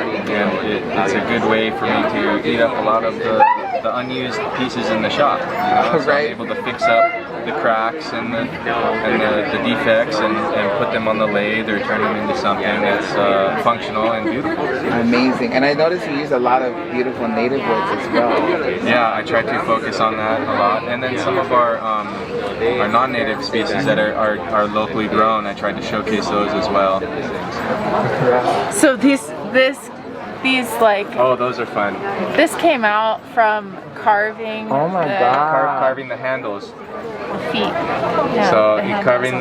I: it's a good way for me to eat up a lot of the unused pieces in the shop. So I'm able to fix up the cracks and the defects and put them on the lathe or turn them into something that's functional and beautiful.
A: Amazing. And I noticed you use a lot of beautiful native woods as well.
I: Yeah, I try to focus on that a lot. And then some of our non-native species that are locally grown, I try to showcase those as well.
J: So these like...
I: Oh, those are fun.
J: This came out from carving...
A: Oh my God.
I: Carving the handles.
J: Feet. Yeah,
I: so you're carving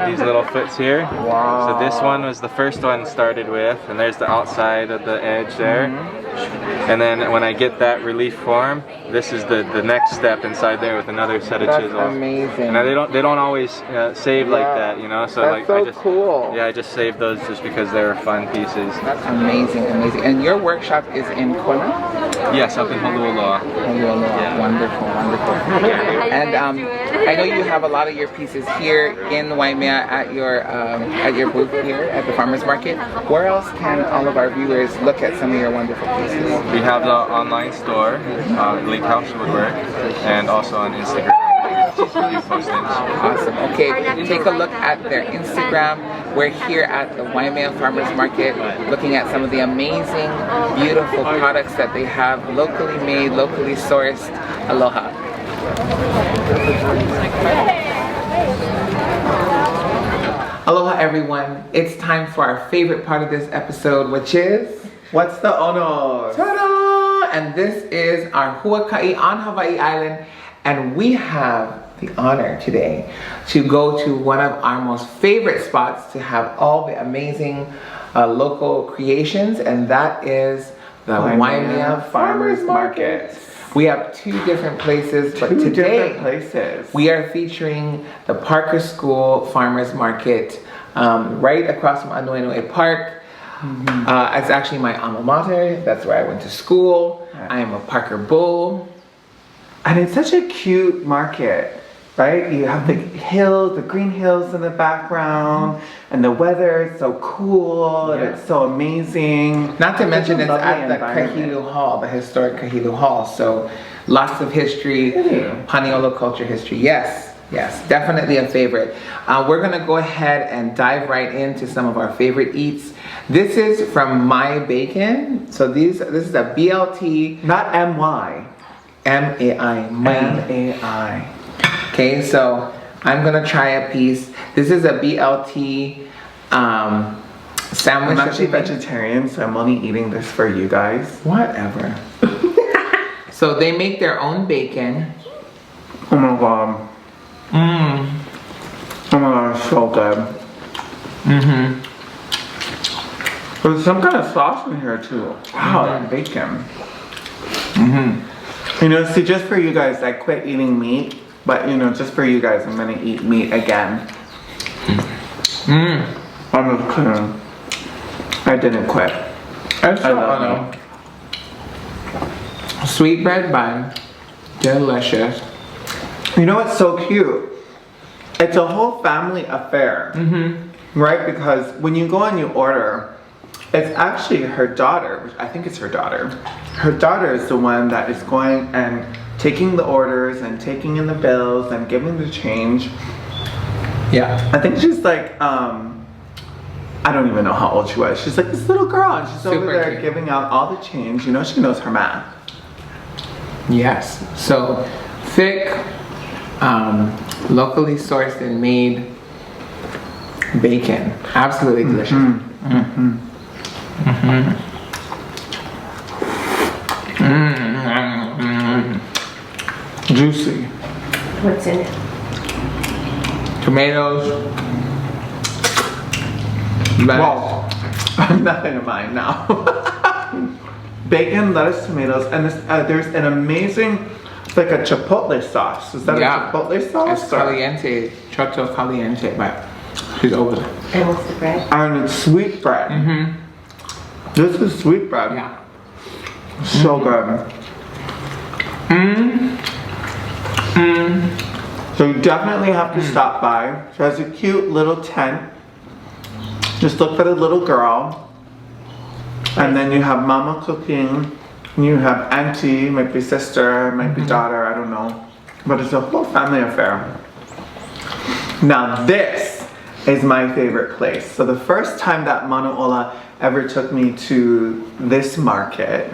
I: these little foots here.
A: Wow.
I: So this one was the first one started with, and there's the outside of the edge there. And then when I get that relief form, this is the next step inside there with another set of chisels.
A: That's amazing.
I: And they don't always save like that, So
A: that's so cool.
I: Yeah, I just saved those just because they were fun pieces.
A: That's amazing, amazing. And your workshop is in Kona?
I: Yes, up in Hālau.
A: Yeah. Wonderful, wonderful. And I know you have a lot of your pieces here in Waimea at your booth here at the farmers market. Where else can all of our viewers look at some of your wonderful pieces?
I: We have the online store, Lake House Woodwork, and also on Instagram.
A: Awesome. Okay, take a look at their Instagram. We're here at the Waimea Farmers Market looking at some of the amazing, beautiful products that they have, locally made, locally sourced. Aloha. Aloha everyone. It's time for our favorite part of this episode, which is...
K: What's the honor?
A: Ta-da! And this is our Huaka'i on Hawaii Island. And we have the honor today to go to one of our most favorite spots to have all the amazing local creations, and that is the Waimea Farmers Market. We have two different places, but today we are featuring the Parker School Farmers Market right across from Anuenue Park. It's actually my alma mater. That's where I went to school. I am a Parker Bull.
K: And it's such a cute market, right? You have the hills, the green hills in the background, and the weather is so cool, and it's so amazing.
A: Not to mention it's at the Kahiko Hall, the historic Kahiko Hall. So lots of history, Paniolo culture history. Yes, yes, definitely a favorite. We're gonna go ahead and dive right into some of our favorite eats. This is from My Bacon. So this is a BLT.
K: Not M-Y.
A: M-A-I.
K: M-A-I.
A: Okay, so I'm gonna try a piece. This is a BLT sandwich.
K: I'm actually vegetarian, so I'm only eating this for you guys.
A: Whatever. So they make their own bacon.
K: Oh my god. Oh my god, it's so good. There's some kind of sauce in here too. Wow, that bacon. You know, see, just for you guys, I quit eating meat, but you know, just for you guys, I'm gonna eat meat again. I'm just kidding. I didn't quit. I love
A: meat. Sweetbread bun, delicious.
K: You know what's so cute? It's a whole family affair, right? Because when you go and you order, it's actually her daughter, I think it's her daughter. Her daughter is the one that is going and taking the orders and taking in the bills and giving the change.
A: Yeah.
K: I think she's like, I don't even know how old she was. She's like this little girl and she's over there giving out all the change. You know, she knows her math.
A: Yes. So thick, locally sourced and made bacon. Absolutely delicious. Juicy.
C: What's in it?
A: Tomatoes.
K: Well, nothing in mine now. Bacon, lettuce, tomatoes, and this, there's an amazing, it's like a chipotle sauce. Is that a chipotle sauce?
A: It's caliente, choto caliente, but she's over there.
C: And what's the bread?
K: And it's sweet bread. This is sweet bread.
A: Yeah.
K: So good. So you definitely have to stop by. She has a cute little tent. Just look for the little girl. And then you have mama cooking. And you have auntie, might be sister, might be daughter, I don't know. But it's a whole family affair. Now this is my favorite place. So the first time that Mano'ola ever took me to this market,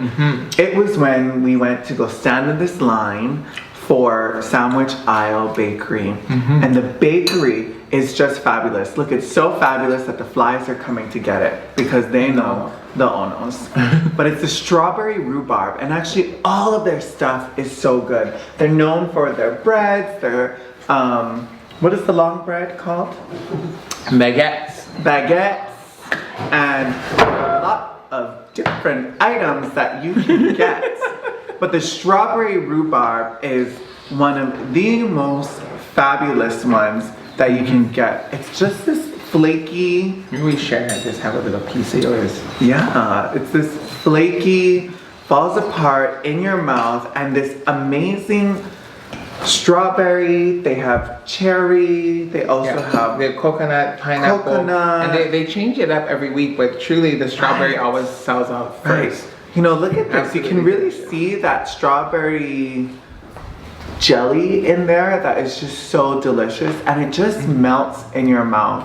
K: it was when we went to go stand in this line for Sandwich Aisle Bakery. And the bakery is just fabulous. Look, it's so fabulous that the flies are coming to get it because they know the onos. But it's the strawberry rhubarb, and actually all of their stuff is so good. They're known for their breads, their, what is the long bread called?
A: Baguettes.
K: Baguettes, and a lot of different items that you can get. But the strawberry rhubarb is one of the most fabulous ones that you can get. It's just this flaky...
A: Maybe we share and just have a little piece of yours.
K: Yeah, it's this flaky, falls apart in your mouth, and this amazing strawberry. They have cherry. They also have
A: the coconut, pineapple,
K: coconut.
A: and they change it up every week. But truly, the strawberry always sells out first.
K: Right. You know, look at this. You can really see that strawberry jelly in there that is just so delicious, and it just melts in your mouth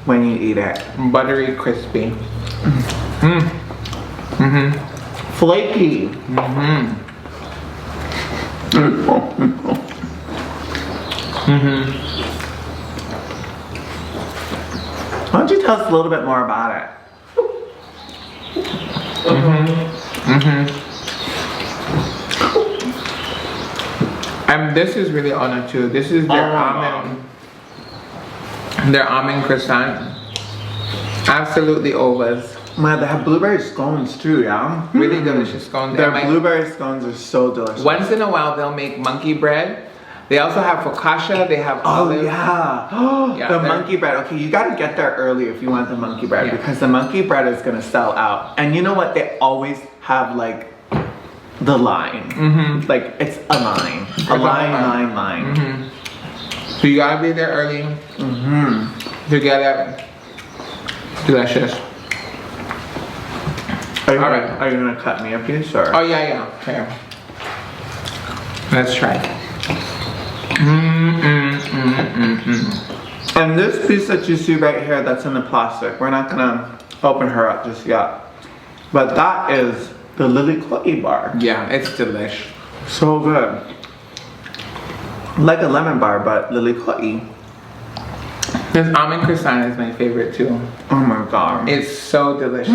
K: when you eat it.
A: Buttery, crispy.
K: Flaky. Why don't you tell us a little bit more about it?
A: And this is really honor too. This is their almond croissant. Absolutely overs.
K: Man, they have blueberry scones too, yeah?
A: Really delicious scones.
K: Their blueberry scones are so delicious.
A: Once in a while, they'll make monkey bread. They also have focaccia. They have olive.
K: Yeah, the monkey bread. Okay, you gotta get there early if you want the monkey bread because the monkey bread is gonna sell out. And you know what? They always have like the line. Like it's a line. A line.
A: So you gotta be there early to get it. Delicious.
K: Are you gonna cut me a piece or?
A: Oh yeah. Here. Let's try.
K: And this piece that you see right here that's in the plastic, we're not gonna open her up just yet. But that is the lilikoi bar.
A: Yeah, it's delish.
K: So good. Like a lemon bar, but lilikoi.
A: This almond croissant is my favorite too.
K: Oh my god.
A: It's so delicious.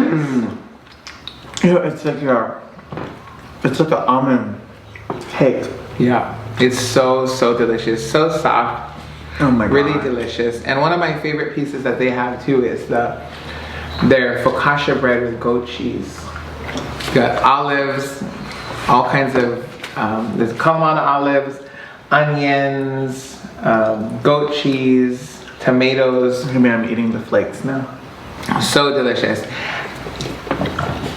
K: Yeah, it's like an almond cake.
A: Yeah, it's so delicious, so soft.
K: Oh my god.
A: Really delicious. And one of my favorite pieces that they have too is their focaccia bread with goat cheese. Got olives, all kinds of there's Kalamata olives, onions, goat cheese, tomatoes.
K: I mean, I'm eating the flakes now.
A: So delicious.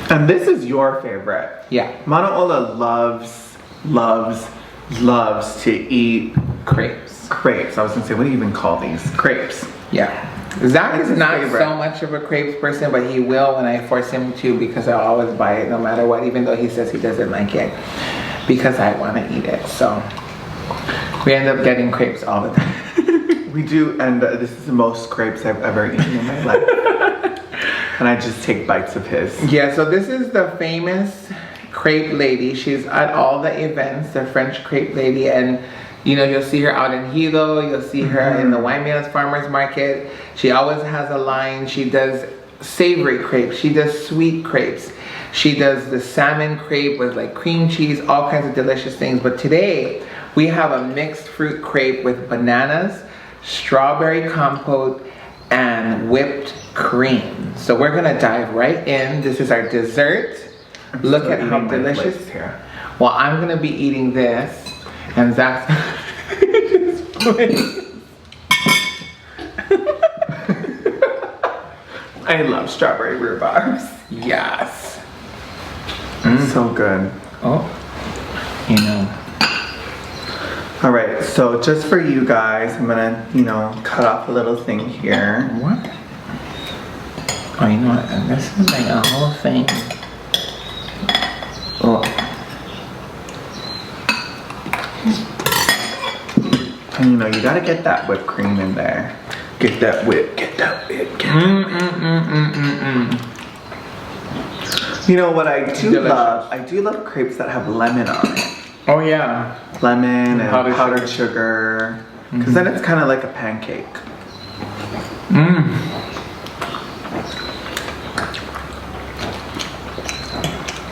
K: And this is your favorite.
A: Yeah.
K: Mana'ola loves to eat
A: crepes.
K: Crepes. I was gonna say, what do you even call these? Crepes.
A: Yeah. Zach is not so much of a crepes person, but he will when I force him to because I'll always buy it no matter what, even though he says he doesn't like it because I want to eat it. So we end up getting crepes all the time.
K: We do, and this is the most crepes I've ever eaten in my life. And I just take bites of his.
A: Yeah, so this is the famous crepe lady. She's at all the events, the French crepe lady, and you know, you'll see her out in Hilo, you'll see her in the Waimea's Farmers Market. She always has a line. She does savory crepes, she does sweet crepes, she does the salmon crepe with like cream cheese, all kinds of delicious things. But today, we have a mixed fruit crepe with bananas, strawberry compote, and whipped cream. So we're gonna dive right in. This is our dessert. Look at how delicious.
K: Here.
A: Well, I'm gonna be eating this, and Zach's just playing.
K: I love strawberry rhubarbs.
A: Yes.
K: So good.
A: Oh, you know.
K: All right, so just for you guys, I'm gonna, you know, cut off a little thing here.
A: What? Oh, you know what? And this is like a whole thing. Oh.
K: And you know, you gotta get that whipped cream in there. Get that whip, get that whip, get that whip. You know what I do love? I do love crepes that have lemon on it.
A: Oh yeah.
K: Lemon and powdered sugar. Because then it's kind of like a pancake.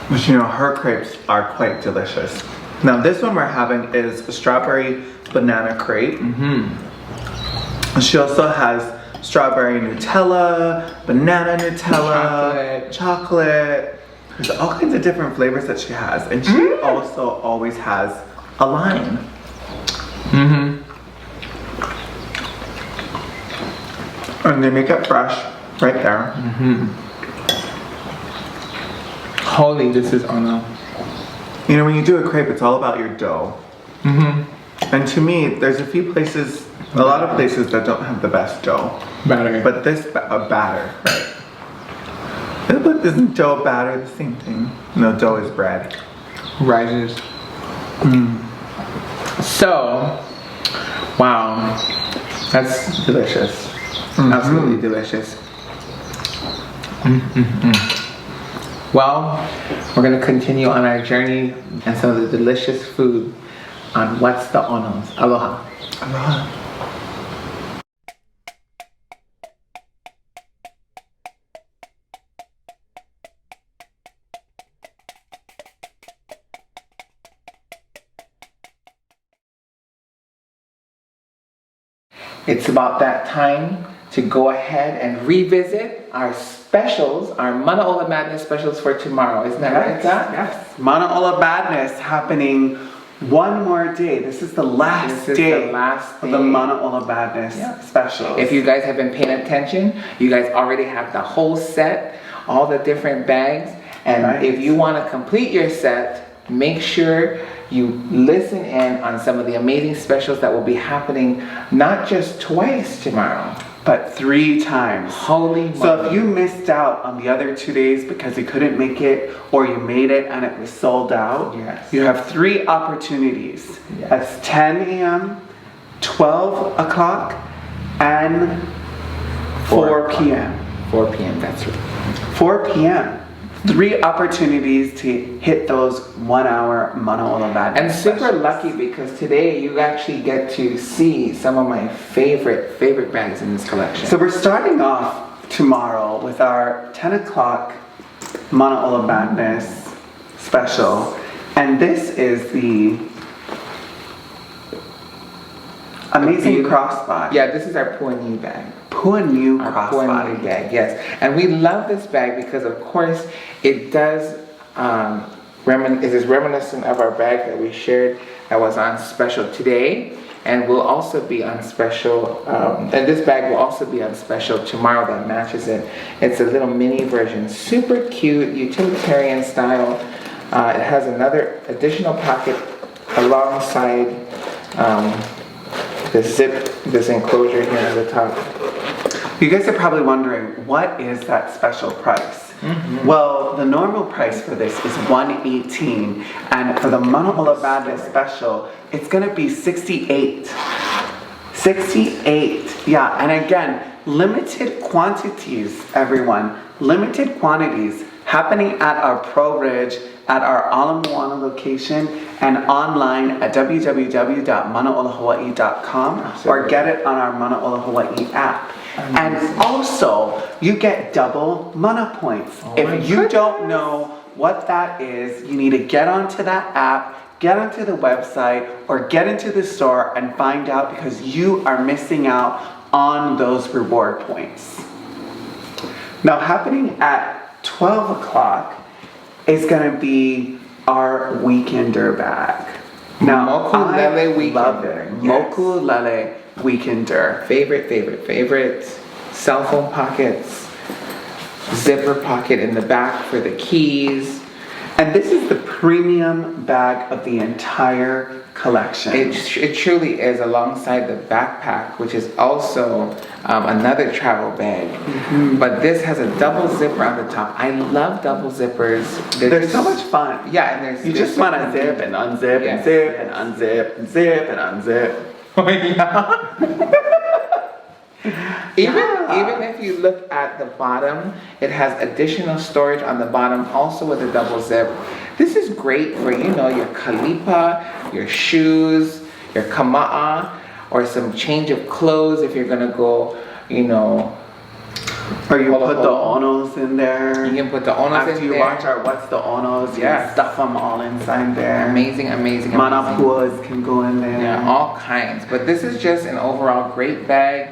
K: But you know, her crepes are quite delicious. Now this one we're having is a strawberry banana crepe. She also has strawberry Nutella, banana Nutella, chocolate. There's all kinds of different flavors that she has. And she also always has a line. And they make it fresh right there.
A: Holy, this is Ono.
K: You know, when you do a crepe, it's all about your dough. And to me, there's a few places, a lot of places that don't have the best dough.
A: Batter.
K: But this, a batter, right? But isn't dough batter the same thing? No, dough is bread.
A: Rises. So, wow, that's delicious. Absolutely delicious. Well, we're gonna continue on our journey and some of the delicious food on What's the Onos. Aloha.
K: Aloha.
A: It's about that time to go ahead and revisit our specials, our Manaola Madness specials for tomorrow. Isn't that right, Doc?
K: Yes. Manaola Madness happening one more day. This is the last day of the Manaola Madness special.
A: If you guys have been paying attention, you guys already have the whole set, all the different bags. And if you want to complete your set, make sure you listen in on some of the amazing specials that will be happening not just twice tomorrow,
K: but 3 times.
A: Holy moly.
K: So if you missed out on the other 2 days because you couldn't make it or you made it and it was sold out, you have 3 opportunities. That's 10 a.m., 12 o'clock, and 4 p.m.
A: 4 p.m., that's right.
K: 4 p.m. 3 opportunities to hit those 1 hour Manaola Madness.
A: And super lucky because today you actually get to see some of my favorite bags in this collection.
K: So we're starting off tomorrow with our 10 o'clock Manaola Madness special. And this is the amazing crossbody.
A: Yeah, this is our Puanui bag.
K: Puanui crossbody
A: bag, yes. And we love this bag because, of course, it does it is reminiscent of our bag that we shared that was on special today, and will also be on special. And this bag will also be on special tomorrow that matches it. It's a little mini version, super cute, utilitarian style. It has another additional pocket alongside this enclosure here at the top.
K: You guys are probably wondering, what is that special price? Well, the normal price for this is $118, and for the Manaola Madness special, it's gonna be $68. $68, yeah, and again, limited quantities, everyone. Limited quantities happening at our Pro Ridge, at our Ala Moana location, and online at www.manaolahawaii.com, or get it on our Manaola Hawaii app. And also, you get double mana points. If you don't know what that is, you need to get onto that app, get onto the website, or get into the store and find out, because you are missing out on those reward points. Now, happening at 12 o'clock is going to be our Weekender bag. Now,
A: Moku Lele Weekender.
K: Love it. Moku Lele Weekender.
A: Favorite cell phone pockets, zipper pocket in the back for the keys.
K: And this is the premium bag of the entire collection.
A: It truly is, alongside the backpack, which is also another travel bag. But this has a double zipper on the top. I love double zippers.
K: They're so much fun.
A: Yeah, and
K: you just want to zip and unzip and zip and unzip and zip and unzip.
A: Oh yeah. Even if you look at the bottom, it has additional storage on the bottom, also with a double zip. This is great for, you know, your kalipa, your shoes, your kama'a, or some change of clothes if you're gonna go, you know.
K: Or you put the onos in there.
A: You can put the onos in there.
K: After you watch our What's the Onos, you can stuff them all inside there.
A: Amazing.
K: Manapuas can go in there.
A: Yeah, all kinds. But this is just an overall great bag,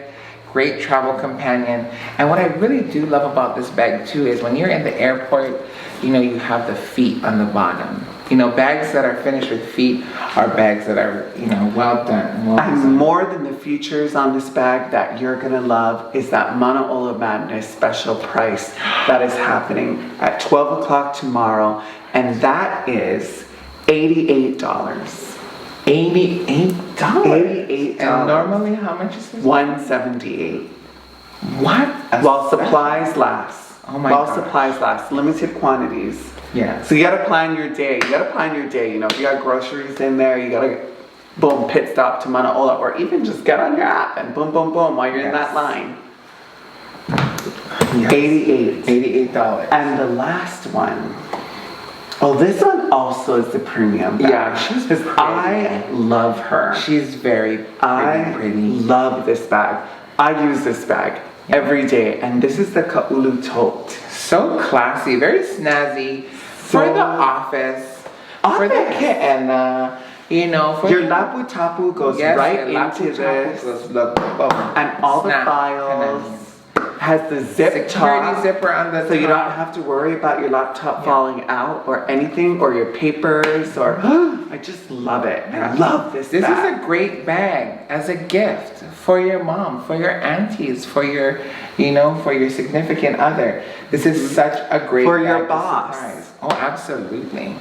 A: great travel companion. And what I really do love about this bag too is when you're in the airport, you know, you have the feet on the bottom. You know, bags that are finished with feet are bags that are, you know, well done.
K: And more than the features on this bag that you're gonna love is that Manaola Madness special price that is happening at 12 o'clock tomorrow. And that is $88.
A: $88.
K: $88.
A: And normally, how much is this?
K: $178.
A: What?
K: While supplies last.
A: Oh my
K: While
A: gosh.
K: supplies last. Limited quantities.
A: Yeah.
K: So you gotta plan your day. You gotta plan your day. You know, if you got groceries in there, you gotta, boom, pit stop to Manaola, or even just get on your app and boom, boom, boom while you're in that line.
A: Yes. $88.
K: And the last one. Oh, this one also is the premium bag.
A: Yeah, she's
K: because I love her.
A: She's very pretty.
K: Love this bag. I use this bag every day, and this is the Kaulu tote.
A: So classy, very snazzy for the office, for the ke'ena, you know. For
K: your lapu tapu goes right into this, and all the files. Has the zip
A: security zipper on the
K: so you don't have to worry about your laptop falling out or anything, or your papers, or I just love it. I love this bag.
A: This is a great bag as a gift for your mom, for your aunties, for your, you know, for your significant other. This is such a great
K: for
A: bag
K: your
A: to
K: boss.
A: surprise. Oh, absolutely.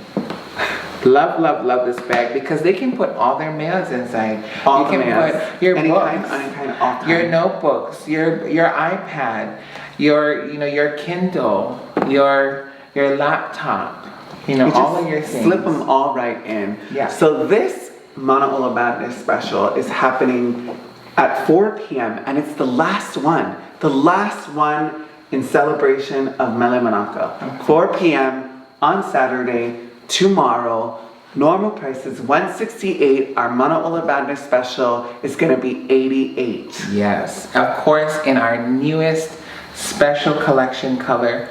A: Love, love, love this bag because they can put all their mails inside.
K: All
A: you
K: the
A: can
K: mails.
A: put your
K: Any
A: books,
K: kind, all time.
A: your notebooks, your iPad, your your Kindle, your laptop. You know, all of your things.
K: Slip them all right in.
A: Yeah.
K: So this Manaola Madness special is happening at 4 p.m. and it's the last one. The last one in celebration of Mele Manaka. 4 p.m. on Saturday. Tomorrow, normal price is $168. Our Manaola Madness special is gonna be $88.
A: Yes, of course, in our newest special collection color,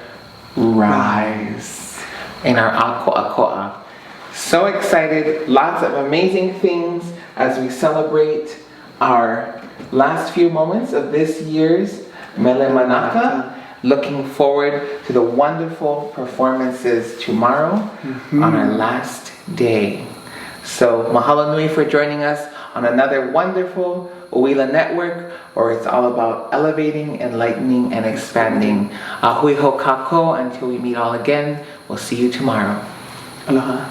A: Rise. In our Ako'ako'a. So excited, lots of amazing things as we celebrate our last few moments of this year's Mele Manaka. Looking forward to the wonderful performances tomorrow on our last day. So mahalo nui for joining us on another wonderful Uwila network, where it's all about elevating, enlightening, and expanding. Ahui ho kākou, until we meet all again. We'll see you tomorrow.
K: Aloha.